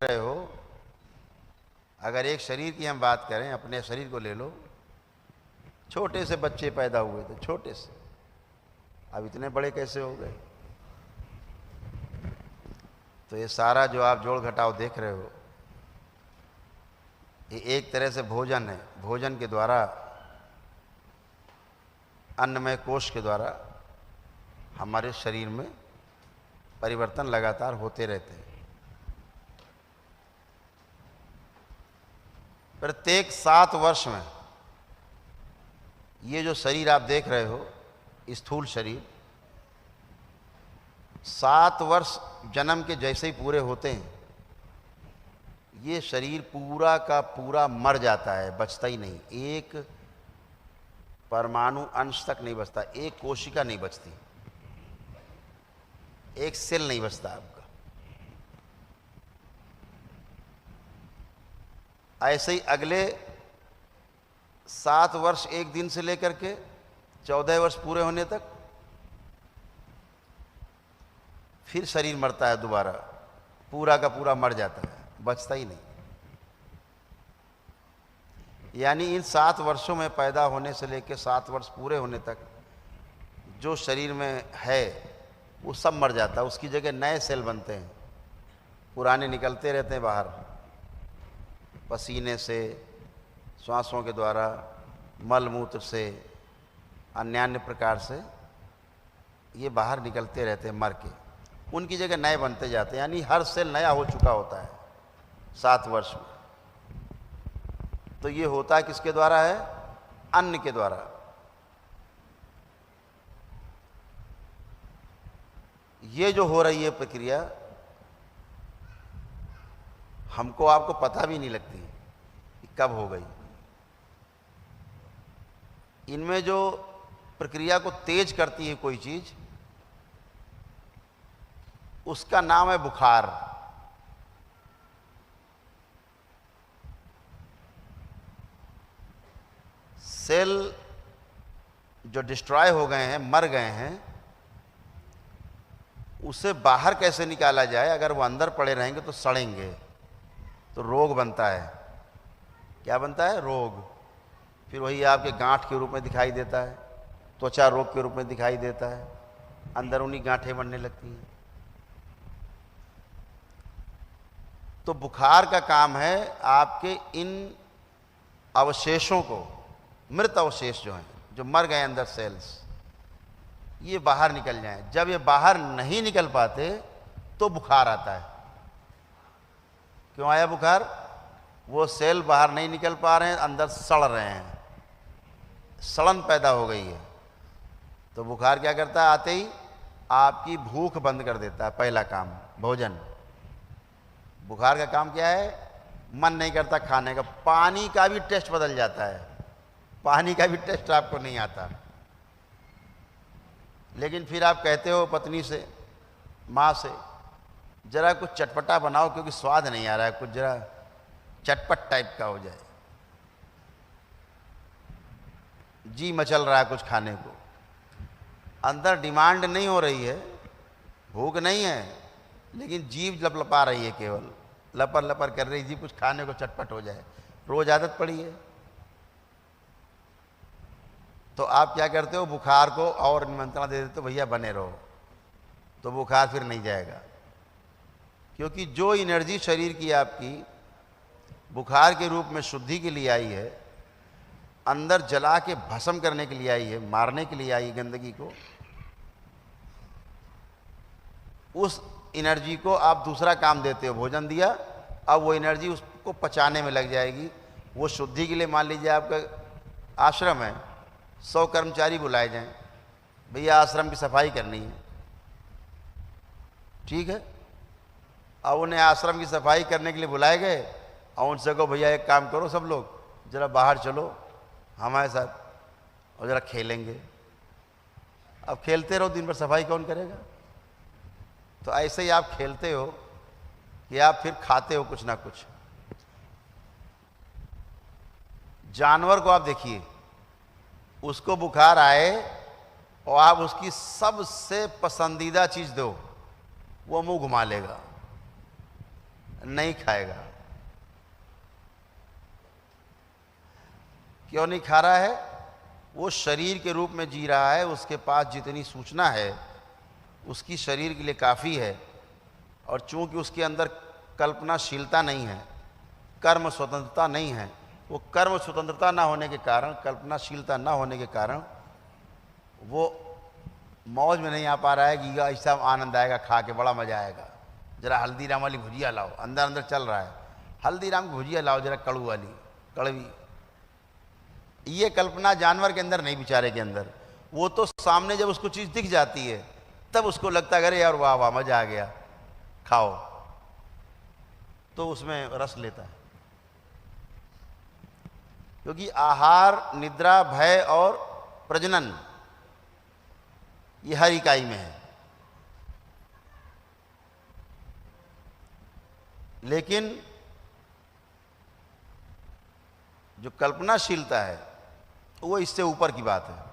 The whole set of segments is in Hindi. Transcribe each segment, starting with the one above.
रहे हो, अगर एक शरीर की हम बात करें, अपने शरीर को ले लो, छोटे से बच्चे पैदा हुए थे, छोटे से, अब इतने बड़े कैसे हो गए? तो ये सारा जो आप जोड़ घटाव देख रहे हो, ये एक तरह से भोजन है। भोजन के द्वारा, अन्नमय कोश के द्वारा हमारे शरीर में परिवर्तन लगातार होते रहते हैं। प्रत्येक 7 वर्ष में ये जो शरीर आप देख रहे हो, स्थूल शरीर, 7 वर्ष जन्म के जैसे ही पूरे होते हैं, ये शरीर पूरा का पूरा मर जाता है, बचता ही नहीं। एक परमाणु अंश तक नहीं बचता, एक कोशिका नहीं बचती, एक सेल नहीं बचता आपका। ऐसे ही अगले 7 वर्ष एक दिन से लेकर के 14 वर्ष पूरे होने तक फिर शरीर मरता है दोबारा, पूरा का पूरा मर जाता है, बचता ही नहीं। यानी इन 7 वर्षों में पैदा होने से लेकर 7 वर्ष पूरे होने तक जो शरीर में है वो सब मर जाता है, उसकी जगह नए सेल बनते हैं, पुराने निकलते रहते हैं बाहर, पसीने से, श्वासों के द्वारा, मल मूत्र से, अन्य प्रकार से ये बाहर निकलते रहते हैं मर के, उनकी जगह नए बनते जाते हैं। यानी हर सेल नया हो चुका होता है 7 वर्ष में। तो ये होता किसके द्वारा है? अन्न के द्वारा। ये जो हो रही है प्रक्रिया, हमको आपको पता भी नहीं लगती कि कब हो गई। इनमें जो प्रक्रिया को तेज करती है कोई चीज, उसका नाम है बुखार। सेल जो डिस्ट्रॉय हो गए हैं, मर गए हैं, उसे बाहर कैसे निकाला जाए? अगर वो अंदर पड़े रहेंगे तो सड़ेंगे, तो रोग बनता है। क्या बनता है? रोग। फिर वही आपके गांठ के रूप में दिखाई देता है, त्वचा रोग के रूप में दिखाई देता है, अंदर उन्हीं गांठें बनने लगती हैं। तो बुखार का काम है आपके इन अवशेषों को, मृत अवशेष जो हैं, जो मर गए अंदर सेल्स, ये बाहर निकल जाएं। जब ये बाहर नहीं निकल पाते तो बुखार आता है। क्यों आया बुखार? वो सेल बाहर नहीं निकल पा रहे हैं, अंदर सड़ रहे हैं, सड़न पैदा हो गई है। तो बुखार क्या करता है? आते ही आपकी भूख बंद कर देता है। पहला काम भोजन। बुखार का काम क्या है? मन नहीं करता खाने का। पानी का भी टेस्ट बदल जाता है, पानी का भी टेस्ट आपको नहीं आता। लेकिन फिर आप कहते हो पत्नी से, माँ से, जरा कुछ चटपटा बनाओ क्योंकि स्वाद नहीं आ रहा है, कुछ जरा चटपट टाइप का हो जाए। जी मचल रहा है कुछ खाने को, अंदर डिमांड नहीं हो रही है, भूख नहीं है, लेकिन जीभ लपलपा रही है, केवल लपर लपर कर रही, जी कुछ खाने को चटपट हो जाए। रोज आदत पड़ी है। तो आप क्या करते हो? बुखार को और निमंत्रण दे देते हो, भैया बने रहो, तो बुखार फिर नहीं जाएगा। क्योंकि जो एनर्जी शरीर की आपकी बुखार के रूप में शुद्धि के लिए आई है, अंदर जला के भस्म करने के लिए आई है, मारने के लिए आई है गंदगी को, उस एनर्जी को आप दूसरा काम देते हो, भोजन दिया, अब वो एनर्जी उसको पचाने में लग जाएगी। वो शुद्धि के लिए, मान लीजिए आपका आश्रम है, 100 कर्मचारी बुलाए जाएं, भैया आश्रम की सफाई करनी है, ठीक है। अब उन्हें आश्रम की सफाई करने के लिए बुलाए गए और उनसे कहो भैया एक काम करो, सब लोग जरा बाहर चलो हमारे साथ और जरा खेलेंगे। अब खेलते रहो दिन भर, सफाई कौन करेगा? तो ऐसे ही आप खेलते हो कि आप फिर खाते हो कुछ ना कुछ। जानवर को आप देखिए, उसको बुखार आए और आप उसकी सबसे पसंदीदा चीज दो, वो मुंह घुमा लेगा। नहीं खाएगा। क्यों नहीं खा रहा है? वो शरीर के रूप में जी रहा है, उसके पास जितनी सूचना है उसकी शरीर के लिए काफ़ी है, और चूंकि उसके अंदर कल्पनाशीलता नहीं है, कर्म स्वतंत्रता नहीं है, वो कर्म स्वतंत्रता ना होने के कारण, कल्पनाशीलता ना होने के कारण वो मौज में नहीं आ पा रहा है कि ऐसा आनंद आएगा, खा के बड़ा मज़ा आएगा, ज़रा हल्दीराम वाली भुजिया लाओ। अंदर अंदर चल रहा है, हल्दीराम की भुजिया लाओ ज़रा कड़ू वाली, कड़वी। ये कल्पना जानवर के अंदर नहीं, बेचारे के अंदर। वो तो सामने जब उसको चीज़ दिख जाती है तब उसको लगता है अरे यार वाह वाह मज़ा आ गया, खाओ, तो उसमें रस लेता है। क्योंकि आहार, निद्रा, भय और प्रजनन ये हर इकाई में है। लेकिन जो कल्पनाशीलता है वो इससे ऊपर की बात है।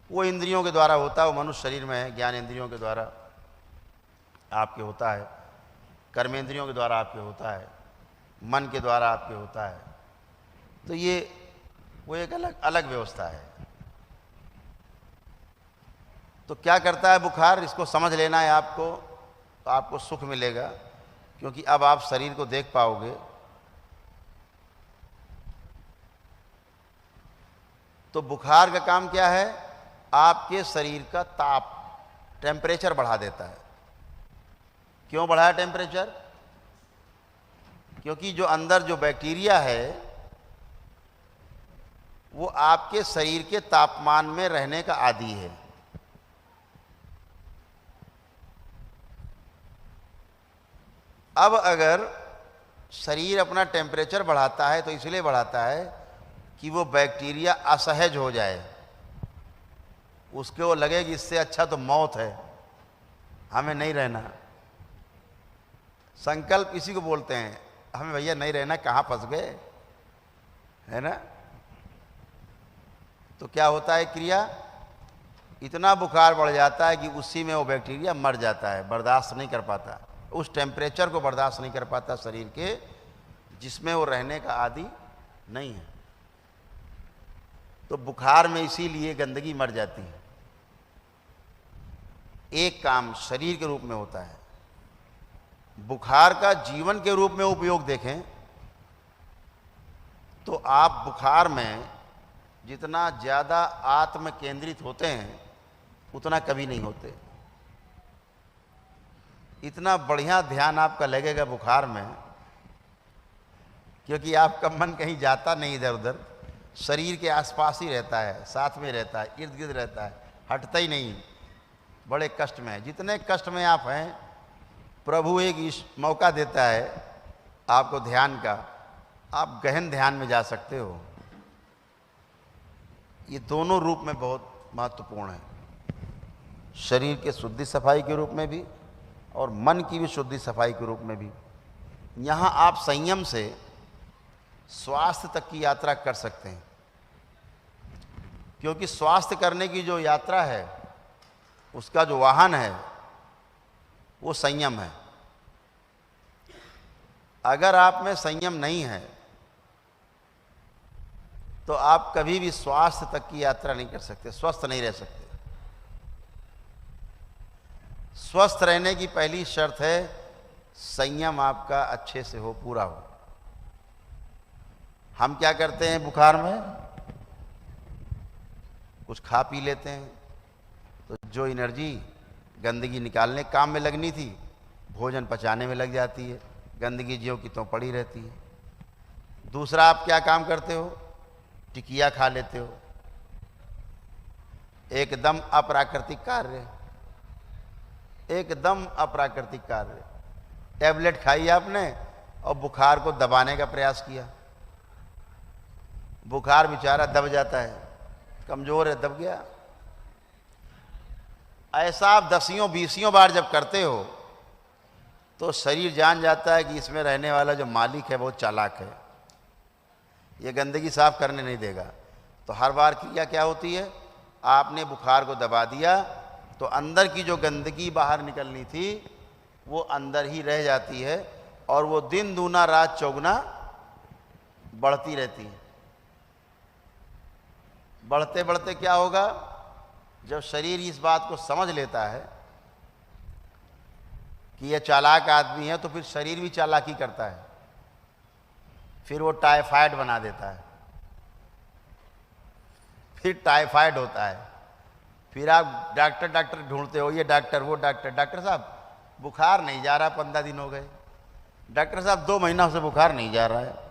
वो इंद्रियों के द्वारा होता है, वो मनुष्य शरीर में है, ज्ञान इंद्रियों के द्वारा आपके होता है, कर्मेंद्रियों के द्वारा आपके होता है, मन के द्वारा आपके होता है। तो ये वो एक अलग अलग व्यवस्था है। तो क्या करता है बुखार, इसको समझ लेना है आपको, तो आपको सुख मिलेगा, क्योंकि अब आप शरीर को देख पाओगे। तो बुखार का काम क्या है? आपके शरीर का ताप, टेम्परेचर बढ़ा देता है। क्यों बढ़ाया टेम्परेचर? क्योंकि जो अंदर जो बैक्टीरिया है वो आपके शरीर के तापमान में रहने का आदी है। अब अगर शरीर अपना टेम्परेचर बढ़ाता है तो इसलिए बढ़ाता है कि वो बैक्टीरिया असहज हो जाए, उसको लगे कि इससे अच्छा तो मौत है, हमें नहीं रहना। संकल्प इसी को बोलते हैं, हमें भैया नहीं रहना, कहाँ फंस गए, है ना। तो क्या होता है क्रिया, इतना बुखार बढ़ जाता है कि उसी में वो बैक्टीरिया मर जाता है, बर्दाश्त नहीं कर पाता, उस टेम्परेचर को बर्दाश्त नहीं कर पाता शरीर के, जिसमें वो रहने का आदी नहीं है। तो बुखार में इसीलिए गंदगी मर जाती है। एक काम शरीर के रूप में होता है। बुखार का जीवन के रूप में उपयोग देखें तो आप बुखार में जितना ज़्यादा आत्म केंद्रित होते हैं उतना कभी नहीं होते। इतना बढ़िया ध्यान आपका लगेगा बुखार में, क्योंकि आपका मन कहीं जाता नहीं इधर उधर, शरीर के आसपास ही रहता है, साथ में रहता है, इर्द गिर्द रहता है, हटता ही नहीं। बड़े कष्ट में है, जितने कष्ट में आप हैं, प्रभु एक इस मौका देता है आपको ध्यान का, आप गहन ध्यान में जा सकते हो। ये दोनों रूप में बहुत महत्वपूर्ण है, शरीर के शुद्धि सफाई के रूप में भी और मन की भी शुद्धि सफाई के रूप में भी। यहाँ आप संयम से स्वास्थ्य तक की यात्रा कर सकते हैं, क्योंकि स्वास्थ्य करने की जो यात्रा है उसका जो वाहन है वो संयम है। अगर आप में संयम नहीं है तो आप कभी भी स्वास्थ्य तक की यात्रा नहीं कर सकते, स्वस्थ नहीं रह सकते। स्वस्थ रहने की पहली शर्त है संयम आपका अच्छे से हो, पूरा हो। हम क्या करते हैं बुखार में, कुछ खा पी लेते हैं, तो जो एनर्जी गंदगी निकालने काम में लगनी थी भोजन पचाने में लग जाती है, गंदगी ज्यों की त्यों पड़ी रहती है। दूसरा आप क्या काम करते हो, टिकिया खा लेते हो, एकदम अप्राकृतिक कार्य, एकदम अप्राकृतिक कार्य। टैबलेट खाई आपने और बुखार को दबाने का प्रयास किया, बुखार बेचारा दब जाता है, कमजोर है, दब गया। ऐसा आप 10-20 बार जब करते हो तो शरीर जान जाता है कि इसमें रहने वाला जो मालिक है बहुत चालाक है, ये गंदगी साफ करने नहीं देगा। तो हर बार क्रिया क्या होती है, आपने बुखार को दबा दिया तो अंदर की जो गंदगी बाहर निकलनी थी वो अंदर ही रह जाती है और वो दिन दूना रात चौगुना बढ़ती रहती है। बढ़ते बढ़ते क्या होगा, जब शरीर इस बात को समझ लेता है कि यह चालाक आदमी है, तो फिर शरीर भी चालाकी करता है, फिर वो टाइफाइड बना देता है, फिर टाइफाइड होता है, फिर आप डॉक्टर डॉक्टर ढूंढते हो, ये डॉक्टर वो डॉक्टर, डॉक्टर साहब बुखार नहीं जा रहा, 15 दिन हो गए, डॉक्टर साहब 2 महीनों से बुखार नहीं जा रहा है।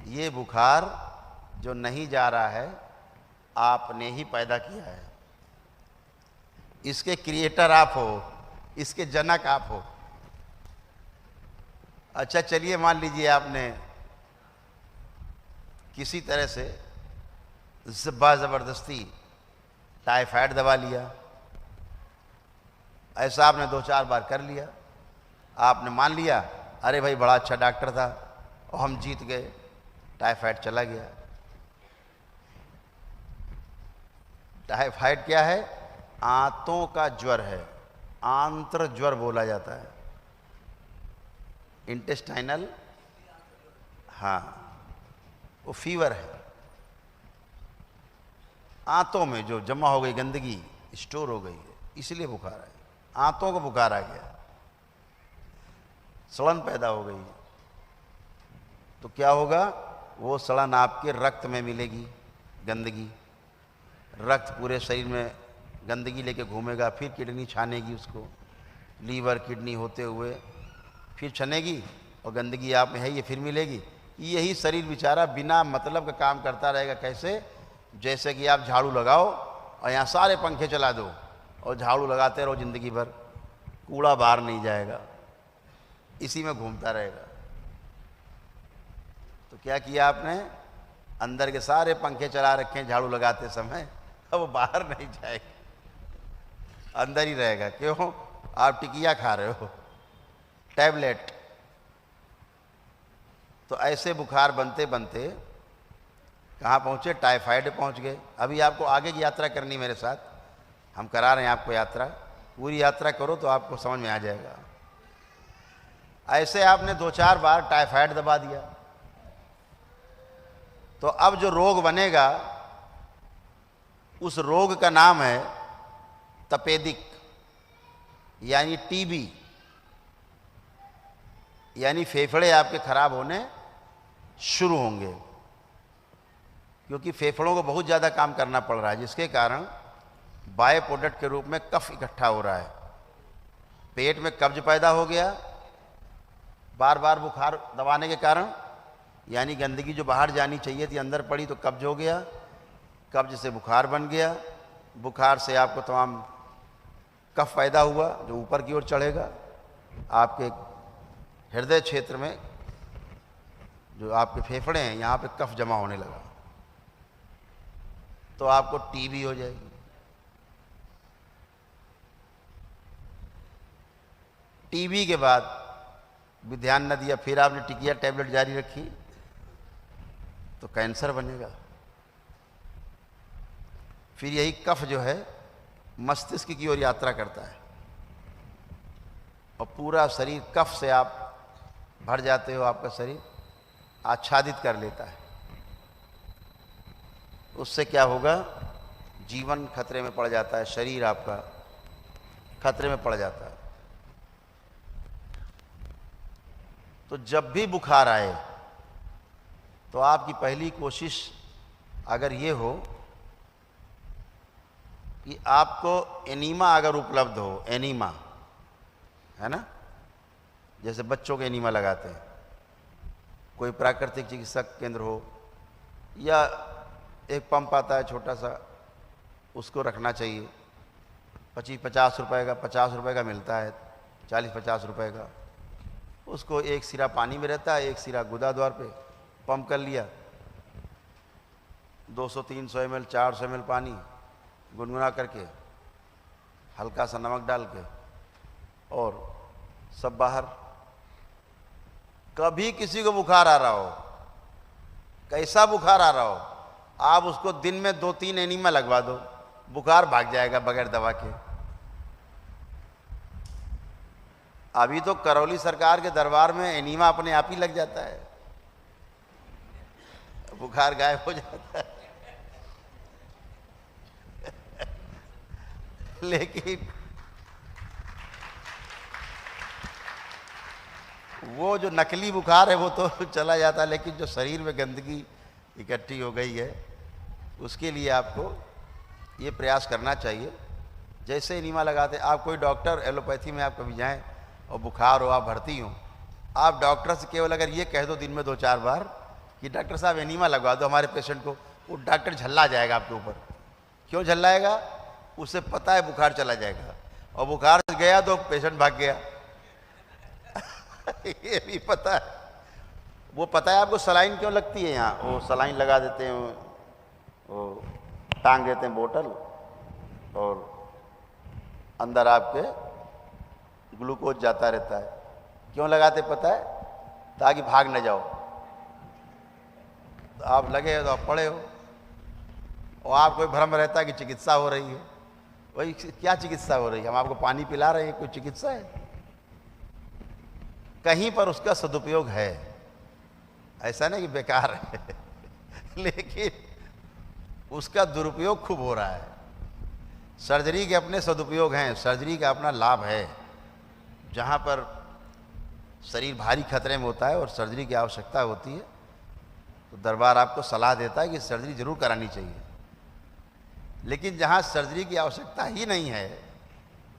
ये बुखार जो नहीं जा रहा है आपने ही पैदा किया है, इसके क्रिएटर आप हो, इसके जनक आप हो। अच्छा चलिए मान लीजिए आपने किसी तरह से ज़बरदस्ती टाइफाइड दवा लिया, ऐसा आपने 2-4 बार कर लिया, आपने मान लिया अरे भाई बड़ा अच्छा डॉक्टर था और हम जीत गए, टाइफाइड चला गया। टाइफाइड क्या है, आंतों का ज्वर है, आंत्र ज्वर बोला जाता है, इंटेस्टाइनल, हाँ वो फीवर है, आंतों में जो जमा हो गई गंदगी स्टोर हो गई है, इसलिए बुखार है, आंतों को बुखार आ गया, सड़न पैदा हो गई, तो क्या होगा, वो सड़न आपके रक्त में मिलेगी, गंदगी, रक्त पूरे शरीर में गंदगी लेके घूमेगा, फिर किडनी छानेगी उसको, लीवर किडनी होते हुए फिर छनेगी और गंदगी आप में है ये फिर मिलेगी। यही शरीर बेचारा बिना मतलब का काम करता रहेगा। कैसे, जैसे कि आप झाड़ू लगाओ और यहाँ सारे पंखे चला दो और झाड़ू लगाते रहो ज़िंदगी भर, कूड़ा बाहर नहीं जाएगा, इसी में घूमता रहेगा। तो क्या किया आपने, अंदर के सारे पंखे चला रखे हैं झाड़ू लगाते समय, अब वो बाहर नहीं जाएगा, अंदर ही रहेगा। क्यों, आप टिकिया खा रहे हो, टैबलेट। तो ऐसे बुखार बनते बनते कहाँ पहुँचे, टाइफाइड पहुँच गए। अभी आपको आगे की यात्रा करनी मेरे साथ, हम करा रहे हैं आपको यात्रा, पूरी यात्रा करो तो आपको समझ में आ जाएगा। ऐसे आपने 2-4 बार टाइफाइड दबा दिया, तो अब जो रोग बनेगा उस रोग का नाम है तपेदिक, यानी टीबी, यानी फेफड़े आपके खराब होने शुरू होंगे, क्योंकि फेफड़ों को बहुत ज़्यादा काम करना पड़ रहा है, जिसके कारण बाय प्रोडक्ट के रूप में कफ इकट्ठा हो रहा है, पेट में कब्ज पैदा हो गया, बार बार बुखार दबाने के कारण, यानी गंदगी जो बाहर जानी चाहिए थी अंदर पड़ी तो कब्ज हो गया, कब्ज से बुखार बन गया, बुखार से आपको तमाम कफ पैदा हुआ जो ऊपर की ओर चढ़ेगा, आपके हृदय क्षेत्र में जो आपके फेफड़े हैं यहाँ पे कफ जमा होने लगा, तो आपको टीबी हो जाएगी। टीबी के बाद भी ध्यान न दिया, फिर आपने टिकिया टैबलेट जारी रखी, तो कैंसर बनेगा। फिर यही कफ जो है मस्तिष्क की ओर यात्रा करता है और पूरा शरीर कफ से आप भर जाते हो, आपका शरीर आच्छादित कर लेता है। उससे क्या होगा, जीवन खतरे में पड़ जाता है, शरीर आपका खतरे में पड़ जाता है। तो जब भी बुखार आए तो आपकी पहली कोशिश अगर ये हो कि आपको एनीमा अगर उपलब्ध हो, एनीमा है ना, जैसे बच्चों के एनीमा लगाते हैं, कोई प्राकृतिक चिकित्सक केंद्र हो, या एक पंप आता है छोटा सा, उसको रखना चाहिए, 25-50 रुपए का, 50 रुपए का मिलता है, 40-50 रुपए का, उसको एक सिरा पानी में रहता है, एक सिरा गुदा द्वार पे पंप कर लिया, 200-300 ml 400 ml पानी गुनगुना करके, हल्का सा नमक डाल के, और सब बाहर। कभी किसी को बुखार आ रहा हो, कैसा बुखार आ रहा हो, आप उसको दिन में 2-3 एनीमा लगवा दो, बुखार भाग जाएगा बगैर दवा के। अभी तो करौली सरकार के दरबार में एनीमा अपने आप ही लग जाता है, बुखार गायब हो जाता है। लेकिन वो जो नकली बुखार है वो तो चला जाता है, लेकिन जो शरीर में गंदगी इकट्ठी हो गई है उसके लिए आपको ये प्रयास करना चाहिए। जैसे एनीमा लगाते, आप कोई डॉक्टर एलोपैथी में आप कभी जाएं और बुखार हो, आप भर्ती हो, आप डॉक्टर से केवल अगर ये कह दो दिन में 2-4 बार कि डॉक्टर साहब एनीमा लगवा दो हमारे पेशेंट को, वो डॉक्टर झल्ला जाएगा आपके ऊपर। क्यों झल्लाएगा? उसे पता है बुखार चला जाएगा, और बुखार गया तो पेशेंट भाग गया। ये भी पता है। वो पता है आपको सलाइन क्यों लगती है यहाँ, वो सलाइन लगा देते हैं, वो टांग देते हैं बोतल, और अंदर आपके ग्लूकोज जाता रहता है। क्यों लगाते पता है? ताकि भाग न जाओ। तो आप लगे हो तो आप पड़े हो, और आपको भ्रम रहता है कि चिकित्सा हो रही है। वही क्या चिकित्सा हो रही है? हम आपको पानी पिला रहे हैं, कोई चिकित्सा है? कहीं पर उसका सदुपयोग है, ऐसा नहीं कि बेकार है। लेकिन उसका दुरुपयोग खूब हो रहा है। सर्जरी के अपने सदुपयोग हैं, सर्जरी का अपना लाभ है। जहाँ पर शरीर भारी खतरे में होता है और सर्जरी की आवश्यकता होती है, तो दरबार आपको सलाह देता है कि सर्जरी जरूर करानी चाहिए। लेकिन जहाँ सर्जरी की आवश्यकता ही नहीं है,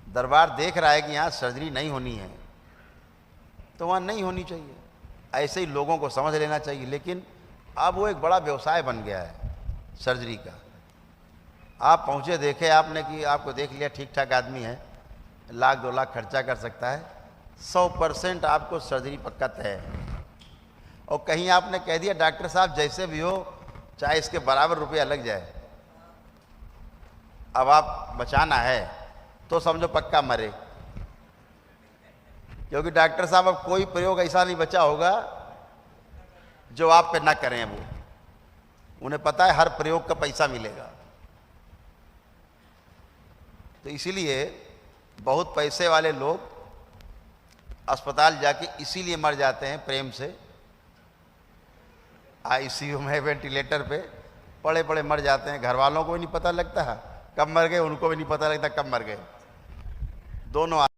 दरबार देख रहा है कि यहाँ सर्जरी नहीं होनी है, तो वहाँ नहीं होनी चाहिए। ऐसे ही लोगों को समझ लेना चाहिए। लेकिन अब वो एक बड़ा व्यवसाय बन गया है सर्जरी का। आप पहुँचे, देखे आपने कि आपको देख लिया ठीक ठाक आदमी है, 1-2 लाख खर्चा कर सकता है, 100% आपको सर्जरी पक्का तय है। और कहीं आपने कह दिया डॉक्टर साहब जैसे भी हो, चाहे इसके बराबर रुपया लग जाए, अब आप बचाना है, तो समझो पक्का मरे। क्योंकि डॉक्टर साहब अब कोई प्रयोग ऐसा नहीं बचा होगा जो आप पे ना करें। वो उन्हें पता है हर प्रयोग का पैसा मिलेगा। तो इसीलिए बहुत पैसे वाले लोग अस्पताल जाके इसीलिए मर जाते हैं प्रेम से, आईसीयू में वेंटिलेटर पे पड़े पड़े मर जाते हैं। घर वालों को भी नहीं पता लगता कब मर गए, उनको भी नहीं पता लगता कब मर गए। दोनों